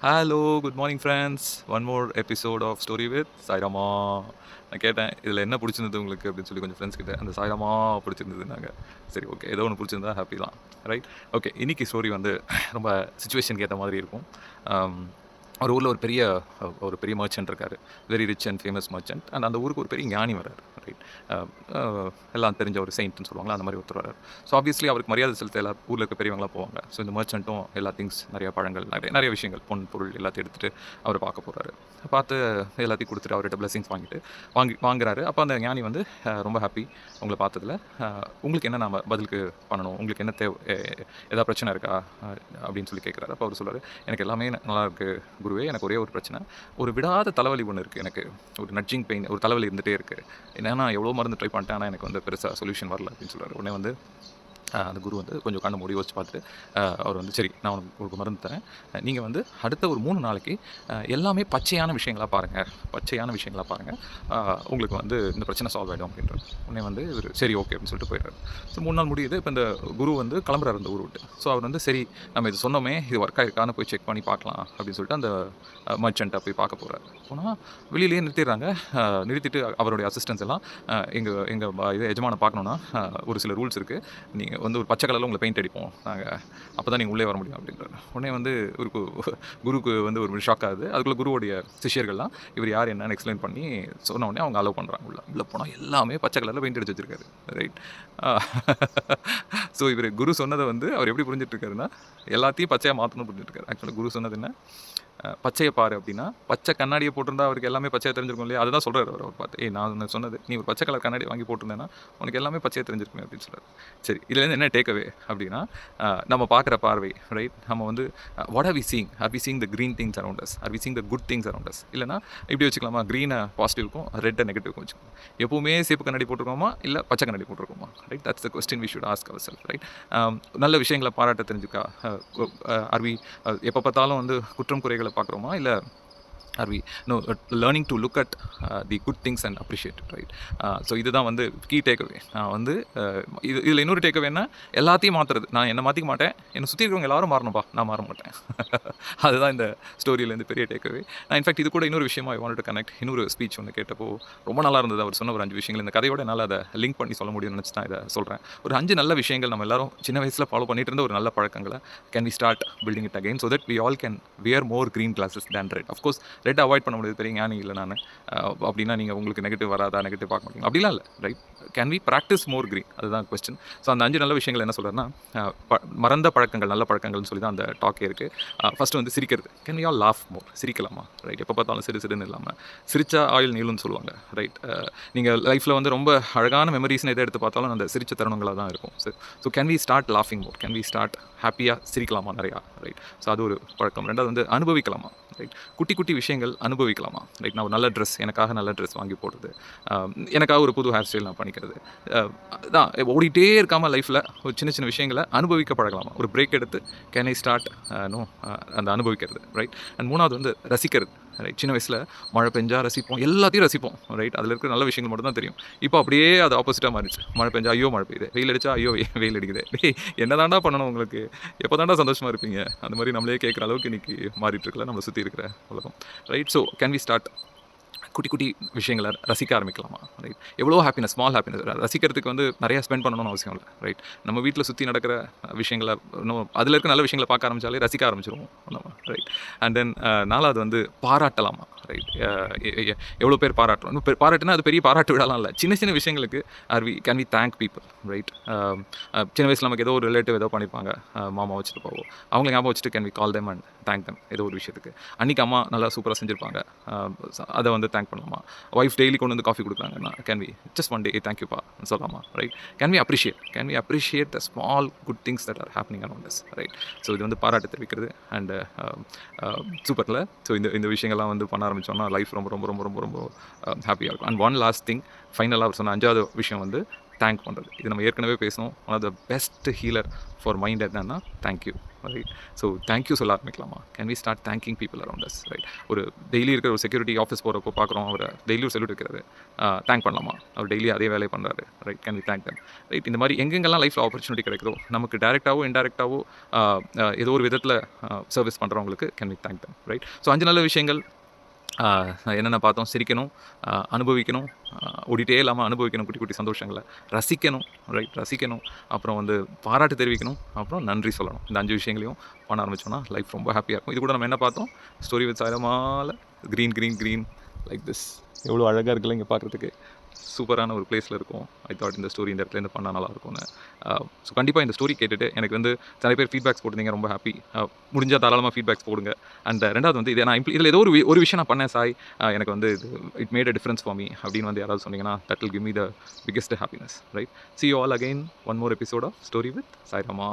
Hello, good morning friends. One more episode of story with Sairama. நான் கேட்டேன், இதில் என்ன பிடிச்சிருந்தது உங்களுக்கு அப்படின்னு சொல்லி கொஞ்சம் ஃப்ரெண்ட்ஸ் கிட்ட. அந்த சாய்ராமா பிடிச்சிருந்ததுனாங்க. சரி, ஓகே, ஏதோ ஒன்று பிடிச்சிருந்தா ஹாப்பி தான், ரைட்? ஓகே, இன்னைக்கு ஸ்டோரி வந்து ரொம்ப சுச்சுவேஷனுக்கு ஏற்ற மாதிரி இருக்கும். ஒரு ஊரில் ஒரு பெரிய மர்ச்சன்ட் இருக்கார். Very rich and famous merchant. And அந்த ஊருக்கு ஒரு பெரிய ஞானி வர்றார், ரைட்? எல்லாம் தெரிஞ்ச ஒரு செயின்ட்னு சொல்லுவாங்களா, அந்த மாதிரி ஒருத்தர் வர்றார். ஸோ ஆப்வியஸ்லி அவருக்கு மரியாதை செலுத்த எல்லா ஊரில் இருக்க பெரியவங்களாம் போவாங்க. ஸோ இந்த மர்ச்சன்ட்டும் எல்லா திங்ஸ், நிறைய பழங்கள், நிறைய விஷயங்கள், பொருள் எல்லாத்தையும் எடுத்துகிட்டு அவர் பார்க்க போகிறாரு. பார்த்து எல்லாத்தையும் கொடுத்துட்டு அவர்கிட்ட பிளெஸிங்ஸ் வாங்குறாரு. அப்போ அந்த ஞானி வந்து ரொம்ப ஹாப்பி உங்களை பார்த்ததில். உங்களுக்கு என்ன நான் பதிலுக்கு பண்ணணும், உங்களுக்கு என்ன தேவை, ஏதாவது பிரச்சனை இருக்கா அப்படின்னு சொல்லி கேட்குறாரு. அப்போ அவர் சொல்கிறார், எனக்கு எல்லாமே நல்லா இருக்குது குருவே, எனக்கு ஒரே ஒரு பிரச்சனை, ஒரு விடாத தலைவலி ஒன்று இருக்குது, எனக்கு ஒரு நட்ஜிங் பெயின், ஒரு தலைவலி இருந்துகிட்டே இருக்குது. என்னன்னா எவ்வளோ மருந்து ட்ரை பண்ணிட்டேன், ஆனால் எனக்கு வந்து பெருசாக சொல்யூஷன் வரல அப்படின்னு சொல்கிறார். உடனே வந்து அந்த குரு வந்து கொஞ்சம் கண்ணை மூடி யோசிச்சு பார்த்துட்டு அவர் வந்து, சரி, நான் உங்களுக்கு மருந்து தரேன். நீங்கள் வந்து அடுத்த ஒரு 3 நாளைக்கு எல்லாமே பச்சையான விஷயங்களாக பாருங்கள், உங்களுக்கு வந்து இந்த பிரச்சனை சால்வ் ஆகிடும் அப்படின்றார். உடனே வந்து இவர் சரி ஓகே அப்படின்னு சொல்லிட்டு போயிடுறாரு. ஸோ 3 நாள் முடியுது. இப்போ இந்த குரு வந்து கிளம்புறாரு இந்த ஊர் விட்டு. ஸோ அவர் வந்து, சரி, நம்ம இது சொன்னோமே, இது ஒர்க் ஆகிருக்கான்னு போய் செக் பண்ணி பார்க்கலாம் அப்படின்னு சொல்லிட்டு அந்த மர்ச்சண்ட்டை போய் பார்க்க போகிறார். போனால் வெளியிலேயே நிறுத்திட்டு அவருடைய அசிஸ்டன்ஸ் எல்லாம், எங்கள் இது எஜமானை பார்க்கணுன்னா ஒரு சில ரூல்ஸ் இருக்குது, நீங்கள் வந்து ஒரு பச்சை கலரில் உங்களை பெயிண்ட் அடிப்போம் நாங்கள், அப்போ தான் நீங்கள் உள்ளே வர முடியும் அப்படின்றாரு. உடனே வந்து குருக்கு வந்து ஒரு ஷாக் ஆகுது. அதுக்குள்ளே குருவோடைய சிஷியர்கள்லாம் இவர் யார் என்னன்னு எக்ஸ்பிளைன் பண்ணி சொன்ன உடனே அவங்க அலோவ் பண்ணுறாங்க. உள்ளே போனால் எல்லாமே பச்சை கலரில் பெயிண்ட் அடிச்சு வச்சிருக்காரு, ரைட்? ஸோ இவர் குரு சொன்னதை வந்து அவர் எப்படி புரிஞ்சுட்டு இருக்காருன்னா, எல்லாத்தையும் பச்சையாக மாற்றணும்னு புரிஞ்சுட்டு இருக்காரு. ஆக்சுவலாக குரு சொன்னது என்ன, பச்சையை பாரு அப்படின்னா, பச்சை கண்ணாடியை போட்டிருந்தா அவருக்கு எல்லாமே பச்சையாக தெரிஞ்சிருக்கும் இல்லையா? அதுதான் சொல்கிறார் அவர் பார்த்து. நான் சொன்னது, நீ ஒரு பச்சை கலர் கண்ணாடி வாங்கி போட்டிருந்தேன்னா உனக்கு எல்லாமே பச்சையாக தெரிஞ்சிருக்குமே அப்படின்னு சொல்கிறார். சரி, இதுலேருந்து என்ன டேக்அவே அப்படின்னா, நம்ம பார்க்குற பார்வை, ரைட்? நம்ம வந்து what are we seeing? Are we seeing the green things around us? Are we seeing the good things around us? இல்லைனா இப்படி வச்சுக்கலாமா, க்ரீனை பாசிட்டிவ்க்கும் ரெட்டை நெகட்டிவ்க்கும் வச்சுக்கோங்க. எப்பவுமே சேப்பு கண்ணாடி போட்டிருக்கோமா, இல்லை பச்சை கண்ணாடி போட்டிருக்கோமா, right? That's the question we should ask ourselves, right? நல்ல விஷயங்களை பாராட்ட தெரிஞ்சுக்கா, ஆர் வி எப்போ பார்த்தாலும் வந்து குற்றம் குறைகளை பார்க்குறோமா, இல்லை are we learning to look at the good things and appreciate it, right? So இதுதான் வந்து கீ டேக்அவே. நான் வந்து இதில் இன்னொரு டேக்அவேன்னா, எல்லாத்தையும் மாற்றுறது. நான் என்னை மாற்றிக்க மாட்டேன், என்னை சுற்றி இருக்கிறவங்க எல்லாரும் மாறணும்பா, நான் மாற மாட்டேன். அதுதான் இந்த ஸ்டோரியிலேருந்து பெரிய டேக்அவே. நான் இன்ஃபேக்ட் இது கூட இன்னொரு விஷயமா ஐ வாண்ட் டு கனெக்ட். இன்னொரு ஸ்பீச் ஒன்று கேட்டப்போ ரொம்ப நல்லா இருந்தது. அவர் சொன்ன ஒரு 5 விஷயங்கள் இந்த கதையோட என்னால் அதை லிங்க் பண்ணி சொல்ல முடியும்னு நினச்சி தான் இதை சொல்கிறேன். ஒரு 5 நல்ல விஷயங்கள் நம்ம எல்லாரும் சின்ன வயசில் ஃபாலோ பண்ணிட்டு இருந்த ஒரு நல்ல பழக்கங்களை can we start building it again, so that we all can wear more green glasses than red. Of course red avoid பண்ண முடியாது, பெரிய ஞானி இல்லை நான். அப்படின்னா நீங்கள் உங்களுக்கு நெகட்டிவ் வராதா, நெகட்டிவ் பார்க்க மாட்டீங்க அப்படிலாம் இல்லை, right? Can we practice more green? அதுதான் கொஸ்டின். ஸோ அந்த 5 நல்ல விஷயங்கள் என்ன சொல்கிறேன்னா, மறந்த பழக்கங்கள், நல்ல பழக்கங்கள்னு சொல்லி தான் அந்த டாக்கே இருக்குது. ஃபஸ்ட்டு வந்து சிரிக்கிறது. Can we all laugh more? சிரிக்கலாமா, ரைட்? எப்போ பார்த்தாலும் சிறுன்னு இல்லாமல், சிரிச்சா ஆயில் நீளும்னு சொல்லுவாங்க, ரைட்? நீங்கள் லைஃப்பில் வந்து ரொம்ப அழகான மெமரிஸ்னு எதை எடுத்து பார்த்தாலும் அந்த சிரிச்ச தருணங்களாக தான் இருக்கும். ஸோ கேன் வி ஸ்டார்ட் லாஃபிங் மோர்? கேன் வி ஸ்டார்ட் ஹாப்பியாக சிரிக்கலாமா நிறையா, ரைட்? ஸோ அது ஒரு பழக்கம். ரெண்டாவது வந்து அனுபவிக்கலாமா, ரைட்? குட்டி குட்டி விஷயங்கள் அனுபவிக்கலாமா, ரைட்? நான் ஒரு நல்ல ட்ரெஸ், எனக்காக நல்ல ட்ரெஸ் வாங்கி போடுறது, எனக்காக ஒரு புது ஹேர் ஸ்டைல் நான் பண்ணிக்கிறது, தான் ஓடிட்டே இருக்காமல் லைஃப்பில் ஒரு சின்ன சின்ன விஷயங்களை அனுபவிக்க பழகலாமா, ஒரு பிரேக் எடுத்து கேன் ஐ ஸ்டார்ட் அந்த அனுபவிக்கிறது, ரைட்? அண்ட் மூணாவது வந்து ரசிக்கிறது, ரைட்? சின்ன வயசில் மழை பெஞ்சா ரசிப்போம், எல்லாத்தையும் ரசிப்போம், ரைட்? அதில் இருக்கிற நல்ல விஷயங்கள் மட்டும் தான் தெரியும். இப்போ அப்படியே அது ஆப்போசிட்டாக மாறிடுச்சு. மழை பெஞ்சா ஐயோ மழை பெய்யுது, வெயில் அடிச்சா ஐயோ வெயில் அடிக்குது, என்ன தாண்டா பண்ணணும் உங்களுக்கு, எப்போ தாண்டா சந்தோஷமாக இருப்பீங்க, அந்த மாதிரி நம்மளே கேட்குற அளவுக்கு இன்றைக்கி மாறிட்டு இருக்கல நம்மளை சுற்றி இருக்கிற உலகம், right? So can we start குட்டி குட்டி விஷயங்களை ரசிக்க ஆரம்பிக்கலாமா, ரைட்? எவ்வளோ ஹாப்பினஸ், ஸ்மால் ஹாப்பினஸ். ரசிக்கிறதுக்கு வந்து நிறையா ஸ்பெண்ட் பண்ணணும்னு அவசியம் இல்லை, ரைட்? நம்ம வீட்டில் சுற்றி நடக்கிற விஷயங்களை, அதில் இருக்க நல்ல விஷயங்களை பார்க்க ஆரம்பித்தாலே ரசிக்க ஆரம்பிச்சிருவோம் நம்ம, ரைட்? அண்ட் தென் 4வது வந்து பாராட்டலாமா, ரைட்? எவ்வளோ பேர் பாராட்டுறோம். இன்னும் பாராட்டுனா அது பெரிய பாராட்டு விடலாம் இல்லை, சின்ன சின்ன விஷயங்களுக்கு can we thank people, right? சின்ன வயசில் நமக்கு ஏதோ ஒரு ரிலேட்டிவ் ஏதோ பண்ணியிருப்பாங்க, மாமா வச்சுட்டு போவோம், அவங்களை ஞாபகம் வச்சுட்டு can we call them and thank them ஏதோ ஒரு விஷயத்துக்கு. அன்றைக்கி அம்மா நல்லா சூப்பராக செஞ்சுருப்பாங்க, அதை வந்து தேங்க் பண்ணலாமா? ஒய்ஃப் டெய்லி கொண்டு வந்து காஃபி கொடுக்குறாங்கன்னா can we just one day தேங்க்யூப்பா சொல்லலாமா, right? Can we appreciate the small good things that are happening around us, right? So இது வந்து பாராட்டு தெரிவிக்கிறது அண்ட் சூப்பரில். ஸோ இந்த விஷயங்கள்லாம் வந்து பண்ண ஆரம்பித்தோம்னா லைஃப் ரொம்ப ரொம்ப ரொம்ப ரொம்ப ரொம்ப ஹாப்பியாக இருக்கும். அண்ட் ஒன் லாஸ்ட் திங், ஃபைனலாக அவர் சொன்ன 5வது விஷயம் வந்து தேங்க் பண்ணுறது. இது நம்ம ஏற்கனவே பேசணும். One of the best healer for mind என்னன்னா தேங்க்யூ. ரைட். ஸோ தேங்க்யூ சொல்ல ஆரம்பிக்கலாமா? Can we start thanking people around us, right? ஒரு டெய்லி இருக்கிற ஒரு செக்யூரிட்டி ஆஃபீஸ் போகிறப்போ பார்க்குறோம், அவர் டெய்லி ஒரு செல்யூட் வைக்கிறாரு. தேங்க் பண்ணலாமா? அவர் டெய்லி அதே வேலையை பண்ணுறாரு, right? Can we thank them? Right. இந்த மாதிரி எங்கெங்கெல்லாம் லைஃப்பில் ஆப்பர்ச்சுனிட்டி கிடைக்குதோ, நமக்கு டேரெக்டாவோ இன்டெரக்டாவோ ஏதோ ஒரு விதத்தில் சர்வீஸ் பண்ணுறவங்களுக்கு can we thank them, right? So 5 நல்ல விஷயங்கள் என்னென்ன பார்த்தோம்? சிரிக்கணும், அனுபவிக்கணும், ஓடிட்டே இல்லாமல் அனுபவிக்கணும் குட்டி குட்டி சந்தோஷங்களை, ரசிக்கணும், ரைட்? ரசிக்கணும், அப்புறம் வந்து பாராட்டு தெரிவிக்கணும், அப்புறம் நன்றி சொல்லணும். இந்த 5 விஷயங்களையும் பண்ண ஆரம்பிச்சோன்னா லைஃப் ரொம்ப ஹாப்பியாக இருக்கும். இது கூட நம்ம என்ன பார்த்தோம்? ஸ்டோரி வித் சாய்ராமால green green green like this. எவ்வளோ அழகாக இருக்குல்ல இங்கே பார்க்குறதுக்கு. சூப்பரான ஒரு பிளேஸில் இருக்கும். ஐ தாட் இந்த ஸ்டோரி இந்த இடத்துலேருந்து பண்ணால் நல்லாயிருக்கும்னு. ஸோ கண்டிப்பாக இந்த ஸ்டோரி கேட்டுட்டு எனக்கு வந்து நிறைய பேர் ஃபீட்பேக்ஸ் போட்டிருந்தீங்க, ரொம்ப ஹாப்பி. முடிஞ்சால் தாராளமாக ஃபீட்பேக்ஸ் போடுங்க. அண்ட் ரெண்டாவது வந்து இதை நான் இதில் ஏதோ ஒரு விஷயம் நான் பண்ணேன் சாய், எனக்கு வந்து இது it made a difference for me அப்படின்னு வந்து யாராவது சொன்னீங்கன்னா, that will give me the biggest happiness, right? See you all again, one more episode of Story with Sai Rama.